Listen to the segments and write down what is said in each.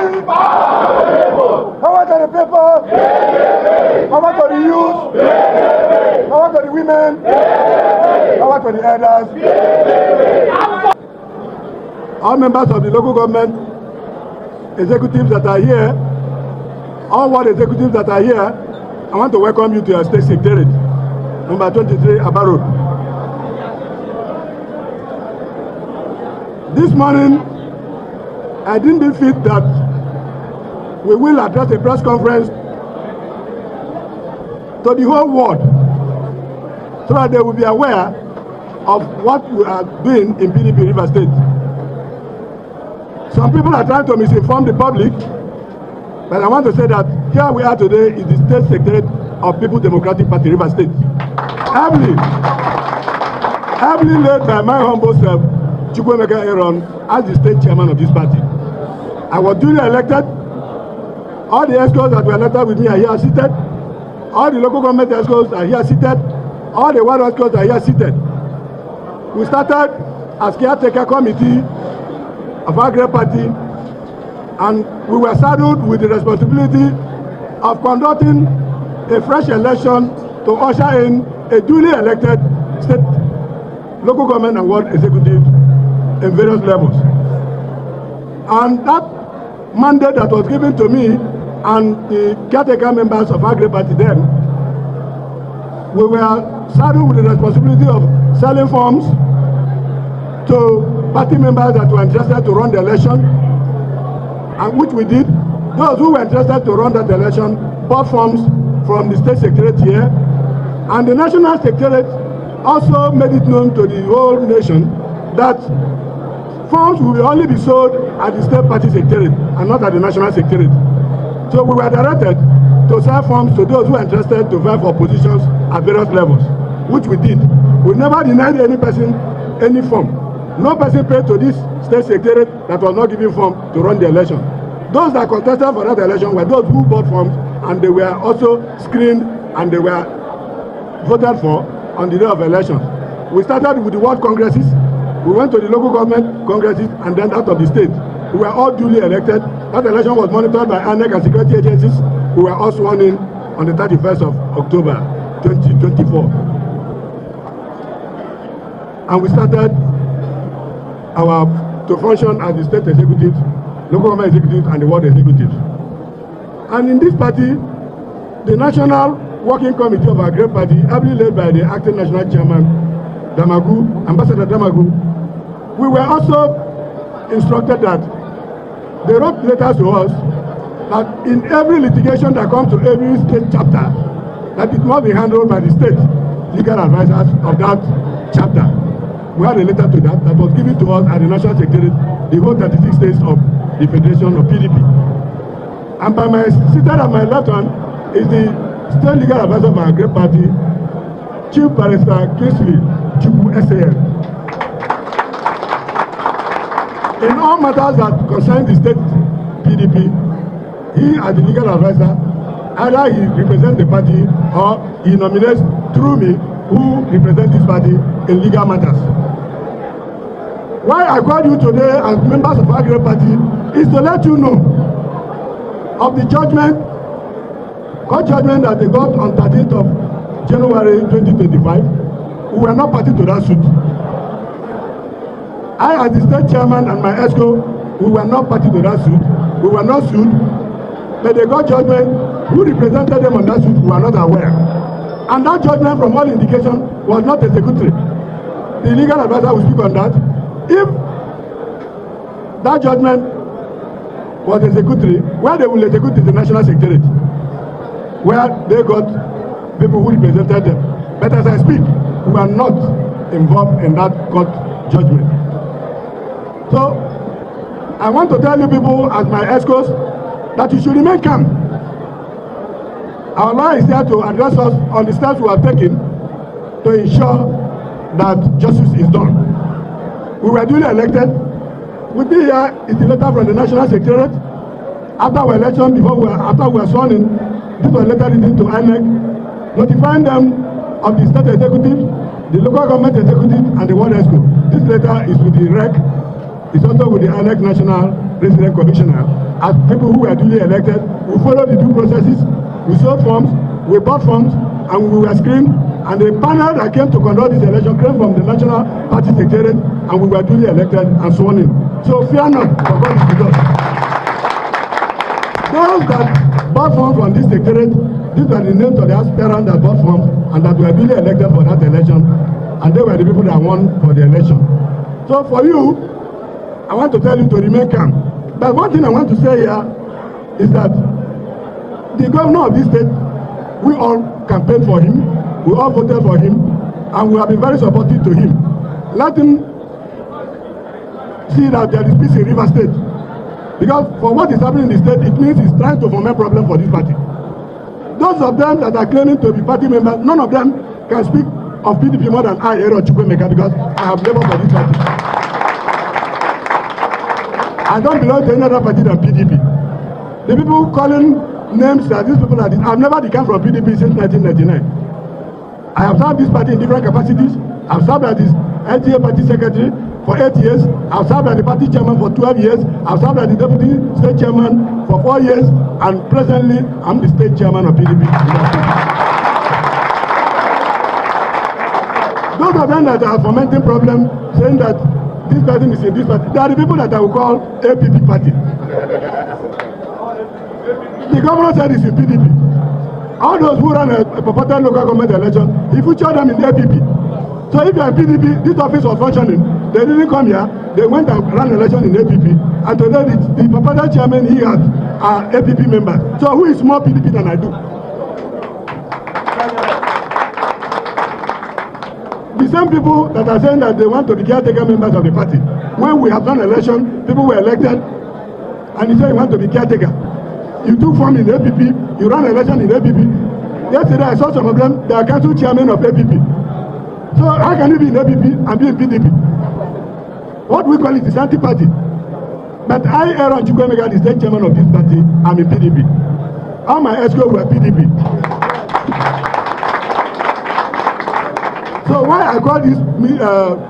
PDP. Power to the people. Power to the youth. Power to the women. Power to the elders. All members of the local government executives that are here, all ward executives that are here, I want to welcome you to your state secretariat, number 23, Aba Road. This morning, I didn't fit that we will address a press conference to the whole world so that they will be aware of what we are doing in PDP River State. Some people are trying to misinform the public, but I want to say that here we are today is the state secretariat of People's Democratic Party River State. Heavily led by my humble self, Chukwuemeka Aaron, as the state chairman of this party. I was duly elected. All the Excos that were elected with me are here seated. All the local government Excos are here seated. All the ward Excos are here seated. We started as caretaker committee of our great party, and we were saddled with the responsibility of conducting a fresh election to usher in a duly elected state, local government and ward executive in various levels. And that mandate that was given to me and the caretaker members of our great party then, we were saddled with the responsibility of selling forms to party members that were interested to run the election, and which we did. Those who were interested to run that election bought forms from the state secretariat here, and the national secretariat also made it known to the whole nation that forms will only be sold at the state party secretariat and not at the national secretariat. So we were directed to sell forms to those who are interested to vie for positions at various levels, which we did. We never denied any person any form. No person paid to this state secretariat that was not giving form to run the election. Those that contested for that election were those who bought forms, and they were also screened and they were voted for on the day of elections. We started with the world congresses. We went to the local government congresses and then out of the state. We were all duly elected. That election was monitored by ANEC and security agencies. We were all sworn in on the 31st of October 2024. And we started to function as the state executives, local government executives, and the ward executives. And in this party, the national working committee of our great party, ably led by the acting national chairman, Ambassador Damagu, we were also instructed that they wrote letters to us that in every litigation that comes to every state chapter, that it must be handled by the state legal advisors of that chapter. We had a letter to that was given to us at the National Secretariat, the whole 36 states of the Federation of PDP. And by my seated at my left hand is the state legal advisor of our great party, Chief Barrister Kingsley Chukwu SAN. In all matters that concern the state PDP, he as the legal advisor, either he represents the party or he nominates through me who represents this party in legal matters. Why I called you today as members of our great party is to let you know of the judgment, court judgment that they got on 13th of January 2025. We were not party to that suit. I, as the state chairman and my ESCO, we were not party to that suit. We were not sued, but they got judgment. Who represented them on that suit, we were not aware. And that judgment, from all indication, was not executory. The legal advisor will speak on that. If that judgment was executory, where they will execute is the National Secretariat, where they got people who represented them. But as I speak, we are not involved in that court judgment. So, I want to tell you people, as my ESCOs, that you should remain calm. Our law is here to address us on the steps we have taken to ensure that justice is done. We were duly elected. With me here is the letter from the National Secretariat. After our election, after we were sworn in, this was later written to INEC, notifying them of the state executive, the local government executive, and the ward ESCO. This letter is with the REC It's also with the INEC National President Commissioner. As people who were duly elected, we followed the due processes, we sold forms, we bought forms, and we were screened. And the panel that came to conduct this election came from the National Party Secretariat, and we were duly elected and sworn in. So fear not, for God is with us. Those that bought forms from this secretariat, these were the names of the aspirants that bought forms and that were duly elected for that election, and they were the people that won for the election. So for you, I want to tell you to remain calm. But one thing I want to say here is that the governor of this state, we all campaigned for him, we all voted for him, and we have been very supportive to him. Let him see that there is peace in River State. Because for what is happening in the state, it means he's trying to foment problem for this party. Those of them that are claiming to be party members, none of them can speak of PDP more than I, Aaron Chukwemeka, because I have labored for this party. I don't belong to any other party than PDP. The people calling names that these people are, I've never become from PDP since 1999. I have served this party in different capacities. I've served as this LTA party secretary for 8 years. I've served as the party chairman for 12 years. I've served as the deputy state chairman for 4 years. And presently, I'm the state chairman of PDP. Those of them that are fomenting problems, saying that this person is in this party, they are the people that I will call APP party. The governor said it's in PDP. All those who run a purported local government election, he featured them in APP. So if you are in PDP, this office was functioning. They didn't come here. They went and ran election in APP. And today, the purported chairman he had are APP members. So who is more PDP than I do? The same people that are saying that they want to be caretaker members of the party. When we have done election, people were elected, and you say you want to be caretaker. You took form in APP, you ran election in APP. Yesterday I saw some of them, they are council chairman of APP. So how can you be in APP and be in PDP? What we call it is anti-party. But I, Aaron Chukwemeka, the state chairman of this party, I'm in PDP. All my Exco were PDP. So why I call this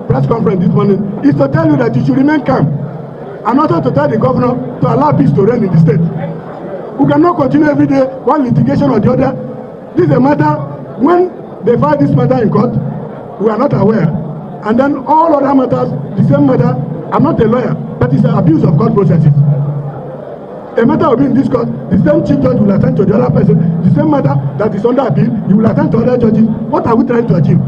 press conference this morning is to tell you that you should remain calm, and also to tell the governor to allow peace to reign in the state. We cannot continue every day one litigation or the other. This is a matter, when they file this matter in court, we are not aware. And then all other matters, the same matter, I'm not a lawyer, but it's an abuse of court processes. A matter will be in this court, the same chief judge will attend to the other person, the same matter that is under appeal, you will attend to other judges. What are we trying to achieve?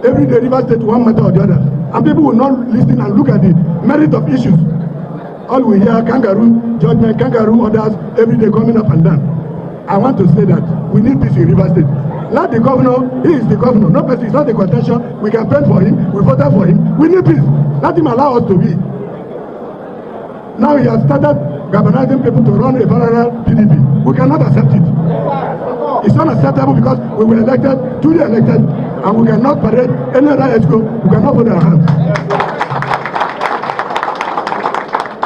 Every day, River State, one matter or the other. And people will not listen and look at the merit of issues. All we hear, kangaroo judgment, kangaroo orders, every day coming up and down. I want to say that we need peace in River State. Let the governor, he is the governor, no person, it's not a contention. We campaigned for him, we voted for him. We need peace. Let him allow us to be. Now he has started galvanizing people to run a parallel PDP. We cannot accept it. It's unacceptable because we were elected, duly elected, and we cannot parade any other Exco. We cannot put our hands.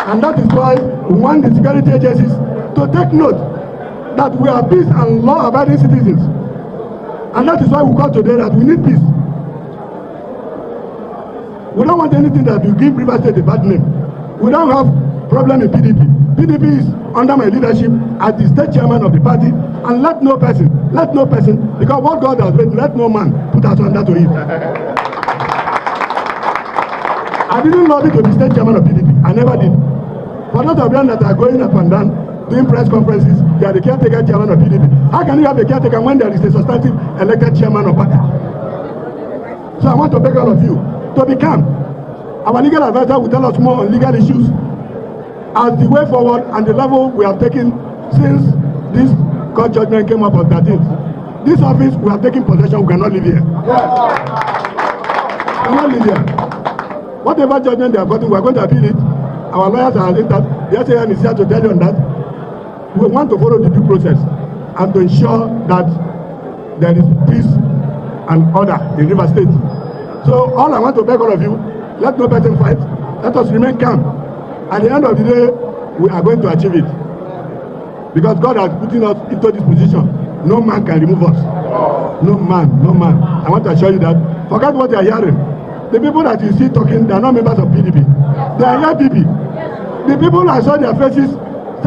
And that is why we want the security agencies to take note that we are peace and law-abiding citizens. And that is why we call today that we need peace. We don't want anything that will give River State a bad name. We don't have problem in PDP. PDP is under my leadership as the state chairman of the party, and let no person, because what God has made, let no man put us under to it. I didn't lobby to be state chairman of PDP. I never did. For those of them that are going up and down, doing press conferences, they are the caretaker chairman of PDP. How can you have a caretaker when there is a substantive elected chairman of party? So I want to beg all of you to be calm. Our legal advisor will tell us more on legal issues as the way forward and the level we have taken since this court judgment came up on 13th. This office, we have taken possession, we cannot live here. We cannot live here. Whatever judgment they have gotten, we are going to appeal it. Our lawyers are in that. The SAN is here to tell you on that. We want to follow the due process and to ensure that there is peace and order in River State. So all I want to beg all of you, let no person fight. Let us remain calm. At the end of the day, we are going to achieve it. Because God has put us into this position. No man can remove us. No man. I want to assure you that. Forget what you are hearing. The people that you see talking, they are not members of PDP. They are young people. The people I saw their faces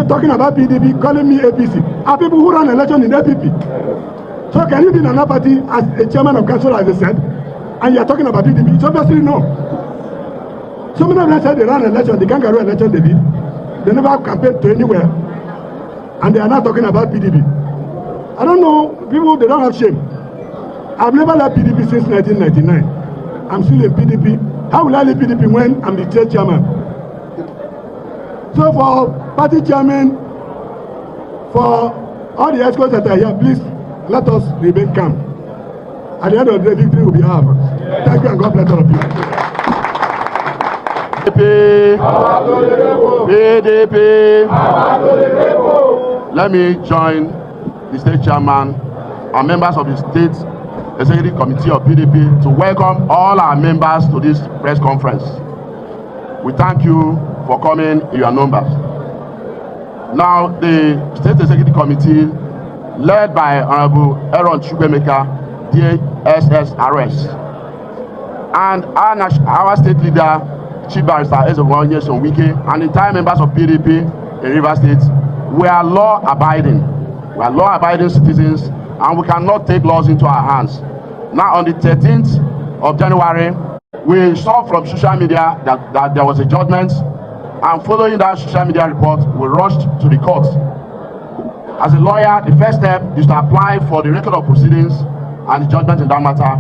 talking about PDP, calling me APC, are people who ran election in APP. So can you be in another party as a chairman of council, as they said, and you are talking about PDP? It's obviously no. So many of them said they ran election, the kangaroo election they did. They never campaigned to anywhere. And they are not talking about PDP. I don't know, people, they don't have shame. I've never left PDP since 1999. I'm still in PDP. How will I leave PDP when I'm the state chairman? So for party chairman, for all the experts that are here, please let us remain calm. At the end of the day, victory will be ours. Thank you and God bless all of you. PDP. Let me join the state chairman and members of the state executive committee of PDP to welcome all our members to this press conference. We thank you for coming in your numbers. Now, the state executive committee, led by Honorable Aaron Chukwemeka, DSSRS, and our state leader, Chief Barrister Wike, and the entire members of PDP in Rivers State, we are law-abiding. We are law-abiding citizens, and we cannot take laws into our hands. Now, on the 13th of January, we saw from social media that there was a judgment, and following that social media report, we rushed to the court. As a lawyer, the first step is to apply for the record of proceedings and the judgment in that matter.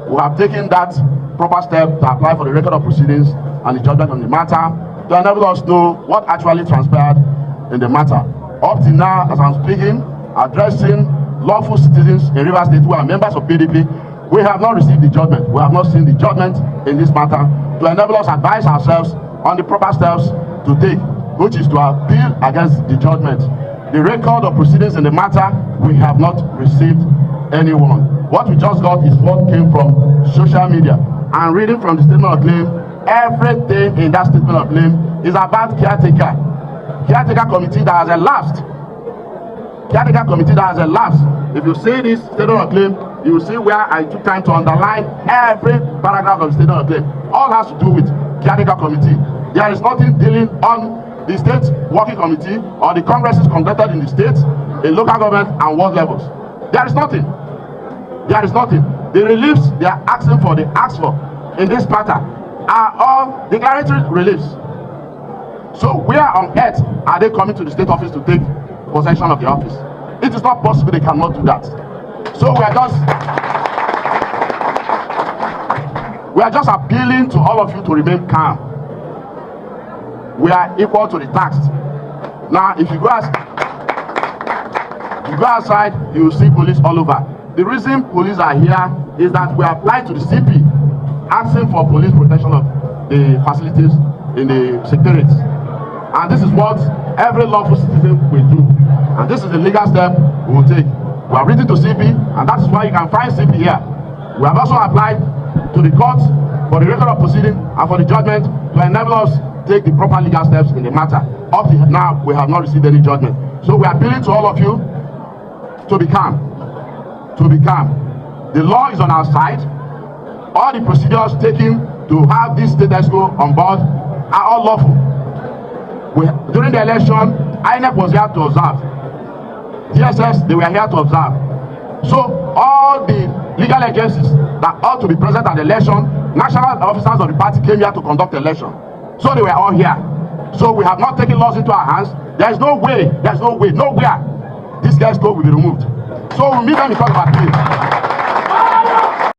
We have taken that proper step to apply for the record of proceedings and the judgment on the matter to enable us to know what actually transpired in the matter. Up till now, as I'm speaking, addressing lawful citizens in Rivers State who are members of PDP, we have not received the judgment. We have not seen the judgment in this matter to enable us to advise ourselves on the proper steps to take, which is to appeal against the judgment. The record of proceedings in the matter, we have not received anyone. What we just got is what came from social media. And reading from the statement of claim, everything in that statement of claim is about caretaker committee that has elapsed. Caretaker committee that has elapsed. If you see this statement of claim, you will see where I took time to underline every paragraph of the statement of claim. All has to do with caretaker committee. There is nothing dealing on the state working committee or the congresses conducted in the states, in local government and world levels. There is nothing. There is nothing. The reliefs they are asking for, they ask for in this matter are all declaratory reliefs. So where on earth are they coming to the state office to take possession of the office? It is not possible, they cannot do that. So we are just appealing to all of you to remain calm. We are equal to the task. Now, if you go outside, you will see police all over. The reason police are here is that we applied to the CP asking for police protection of the facilities in the secretaries. And this is what every lawful citizen will do. And this is the legal step we will take. We have written to CP, and that is why you can find CP here. We have also applied to the court for the record of proceeding and for the judgment to enable us take the proper legal steps in the matter. Up to now, we have not received any judgment. So we are appealing to all of you to be calm. To be calm. The law is on our side. All the procedures taken to have this state exco on board are all lawful. During the election, INEC was here to observe. DSS, they were here to observe. So all the legal agencies that ought to be present at the election, national officers of the party came here to conduct the election. So they were all here. So we have not taken laws into our hands. There is no way, nowhere this exco will be removed. So we meet them because of appeal.